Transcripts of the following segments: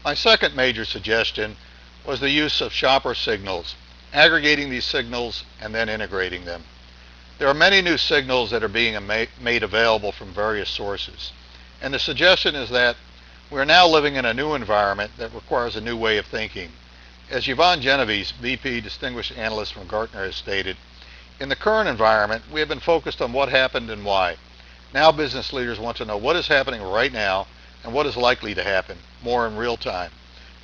My second major suggestion was the use of shopper signals, aggregating these signals and then integrating them. There are many new signals that are being made available from various sources, and the suggestion is that we're now living in a new environment that requires a new way of thinking. As Yvonne Genovese, VP Distinguished Analyst from Gartner, has stated, in the current environment, we have been focused on what happened and why. Now business leaders want to know what is happening right now and what is likely to happen, more in real time.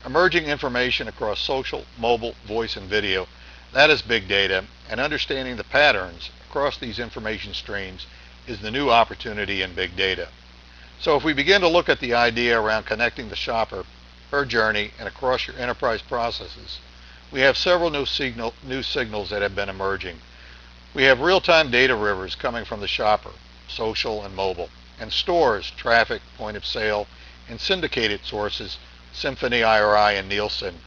Emerging information across social, mobile, voice, and video, that is big data, and understanding the patterns across these information streams is the new opportunity in big data. So if we begin to look at the idea around connecting the shopper, her journey, and across your enterprise processes, we have several new signals that have been emerging. We have real-time data rivers coming from the shopper, social and mobile, and stores, traffic, point of sale, and syndicated sources, Symphony, IRI, and Nielsen,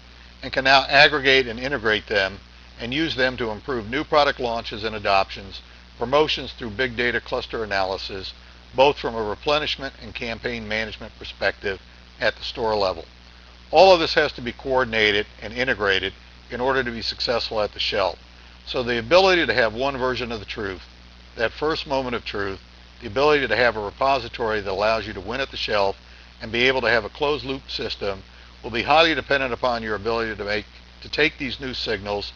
and can now aggregate and integrate them and use them to improve new product launches and adoptions, promotions through big data cluster analysis, both from a replenishment and campaign management perspective at the store level. All of this has to be coordinated and integrated in order to be successful at the shelf. So the ability to have one version of the truth, that first moment of truth, the ability to have a repository that allows you to win at the shelf and be able to have a closed loop system will be highly dependent upon your ability to take these new signals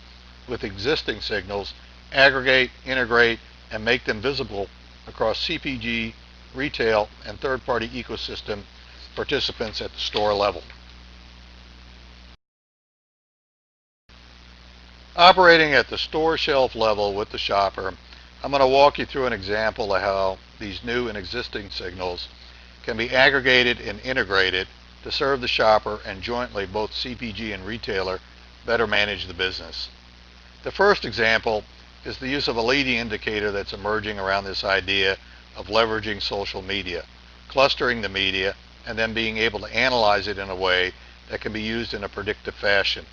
with existing signals, aggregate, integrate, and make them visible across CPG, retail, and third-party ecosystem participants at the store level. Operating at the store shelf level with the shopper, I'm going to walk you through an example of how these new and existing signals can be aggregated and integrated to serve the shopper and jointly both CPG and retailer better manage the business. The first example is the use of a leading indicator that's emerging around this idea of leveraging social media, clustering the media, and then being able to analyze it in a way that can be used in a predictive fashion.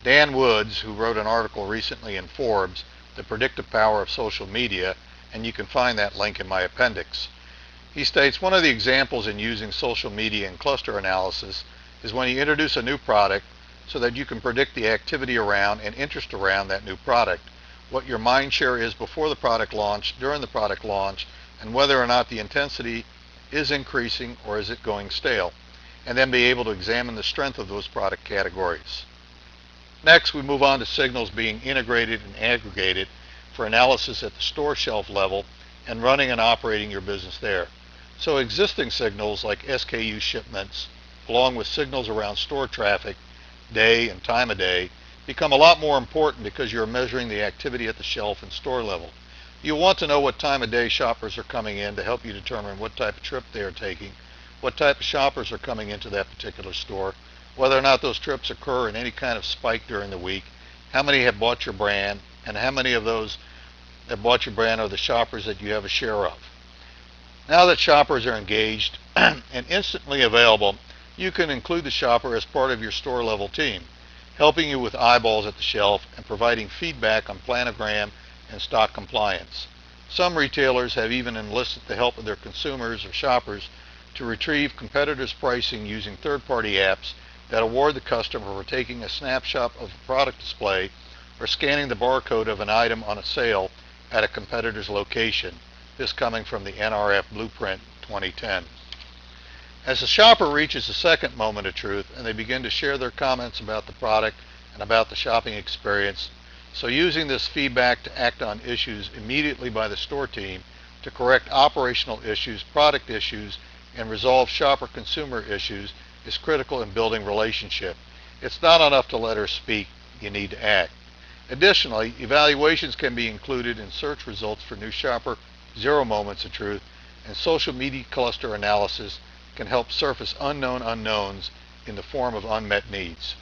Dan Woods, who wrote an article recently in Forbes, The Predictive Power of Social Media, and you can find that link in my appendix. He states one of the examples in using social media and cluster analysis is when you introduce a new product so that you can predict the activity around and interest around that new product, what your mind share is before the product launch, during the product launch, and whether or not the intensity is increasing or is it going stale, and then be able to examine the strength of those product categories. Next, we move on to signals being integrated and aggregated for analysis at the store shelf level and running and operating your business there. So existing signals like SKU shipments, along with signals around store traffic, day and time of day, become a lot more important because you're measuring the activity at the shelf and store level. You'll want to know what time of day shoppers are coming in to help you determine what type of trip they are taking, what type of shoppers are coming into that particular store, whether or not those trips occur in any kind of spike during the week, how many have bought your brand, and how many of those that bought your brand are the shoppers that you have a share of. Now that shoppers are engaged and instantly available, you can include the shopper as part of your store level team, helping you with eyeballs at the shelf and providing feedback on planogram and stock compliance. Some retailers have even enlisted the help of their consumers or shoppers to retrieve competitors' pricing using third-party apps that award the customer for taking a snapshot of a product display or scanning the barcode of an item on a sale at a competitor's location. This coming from the NRF Blueprint 2010. As the shopper reaches the second moment of truth and they begin to share their comments about the product and about the shopping experience, so using this feedback to act on issues immediately by the store team to correct operational issues, product issues, and resolve shopper-consumer issues is critical in building relationship. It's not enough to let her speak, you need to act. Additionally, evaluations can be included in search results for new shopper zero moments of truth, and social media cluster analysis can help surface unknown unknowns in the form of unmet needs.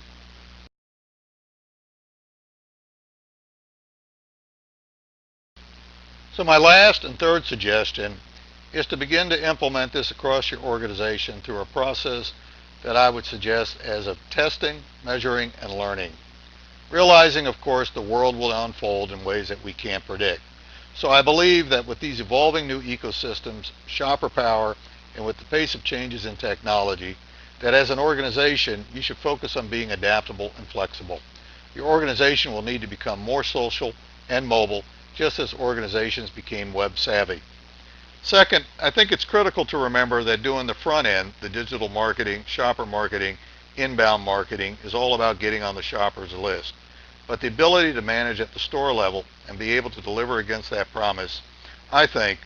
So my last and third suggestion is to begin to implement this across your organization through a process that I would suggest as of testing, measuring, and learning. Realizing, of course, the world will unfold in ways that we can't predict. So I believe that with these evolving new ecosystems, shopper power, and with the pace of changes in technology, that as an organization, you should focus on being adaptable and flexible. Your organization will need to become more social and mobile, just as organizations became web savvy. Second, I think it's critical to remember that doing the front end, the digital marketing, shopper marketing, inbound marketing, is all about getting on the shopper's list. But the ability to manage at the store level and be able to deliver against that promise, I think,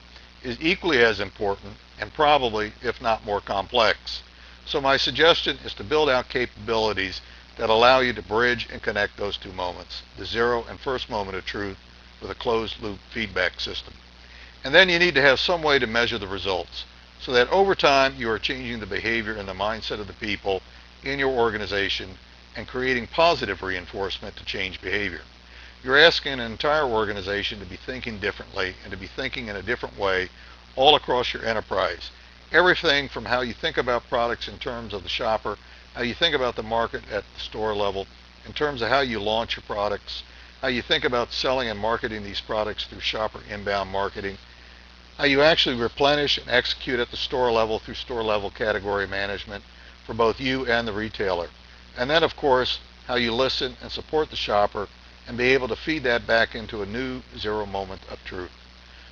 is equally as important and probably, if not more complex. So my suggestion is to build out capabilities that allow you to bridge and connect those two moments, the zero and first moment of truth, with a closed loop feedback system. And then you need to have some way to measure the results so that over time you are changing the behavior and the mindset of the people in your organization and creating positive reinforcement to change behavior. You're asking an entire organization to be thinking differently and to be thinking in a different way all across your enterprise. Everything from how you think about products in terms of the shopper, how you think about the market at the store level, in terms of how you launch your products, how you think about selling and marketing these products through shopper inbound marketing, how you actually replenish and execute at the store level through store level category management for both you and the retailer. And then, of course, how you listen and support the shopper and be able to feed that back into a new zero moment of truth.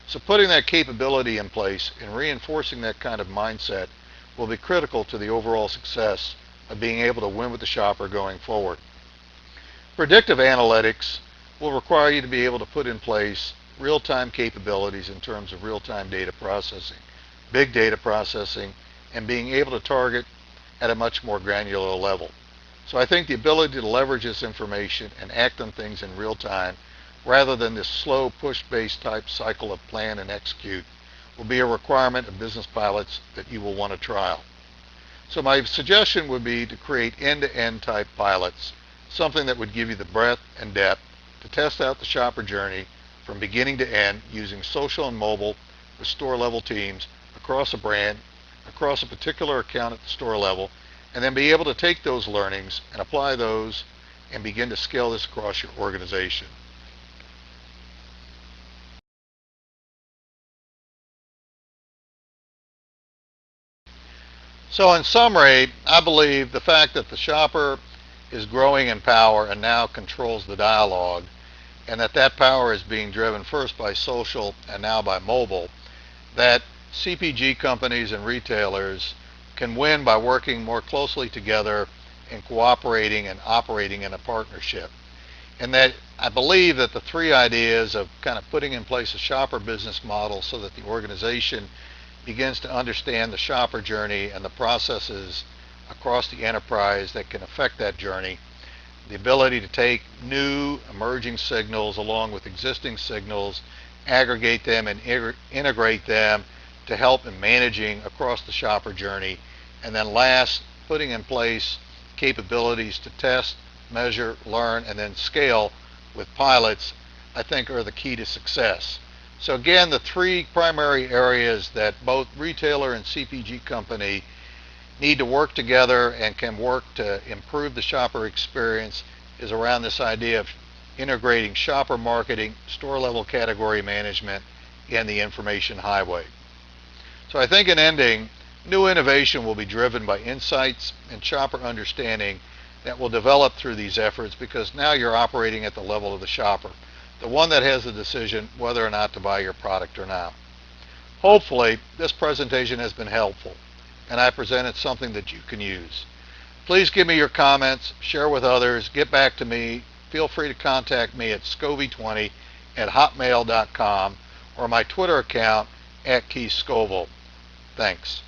So putting that capability in place and reinforcing that kind of mindset will be critical to the overall success of being able to win with the shopper going forward. Predictive analytics will require you to be able to put in place real-time capabilities in terms of real-time data processing, big data processing, and being able to target at a much more granular level. So I think the ability to leverage this information and act on things in real time rather than this slow push-based type cycle of plan and execute will be a requirement of business pilots that you will want to trial. So my suggestion would be to create end-to-end type pilots, something that would give you the breadth and depth to test out the shopper journey from beginning to end using social and mobile with store level teams across a brand, across a particular account at the store level, and then be able to take those learnings and apply those and begin to scale this across your organization. So in summary, I believe the fact that the shopper is growing in power and now controls the dialogue, and that power is being driven first by social and now by mobile, that CPG companies and retailers can win by working more closely together and cooperating and operating in a partnership. And that I believe that the three ideas of kind of putting in place a shopper business model so that the organization begins to understand the shopper journey and the processes across the enterprise that can affect that journey, the ability to take new emerging signals along with existing signals, aggregate them and integrate them to help in managing across the shopper journey, and then last, putting in place capabilities to test, measure, learn, and then scale with pilots, I think are the key to success. So again, the three primary areas that both retailer and CPG company need to work together and can work to improve the shopper experience is around this idea of integrating shopper marketing, store level category management, and the information highway. So I think in ending, new innovation will be driven by insights and shopper understanding that will develop through these efforts, because now you're operating at the level of the shopper, the one that has the decision whether or not to buy your product or not. Hopefully, this presentation has been helpful, and I presented something that you can use. Please give me your comments, share with others, get back to me. Feel free to contact me at Scovell.mov@hotmail.com or my Twitter account @KeithScovell. Thanks.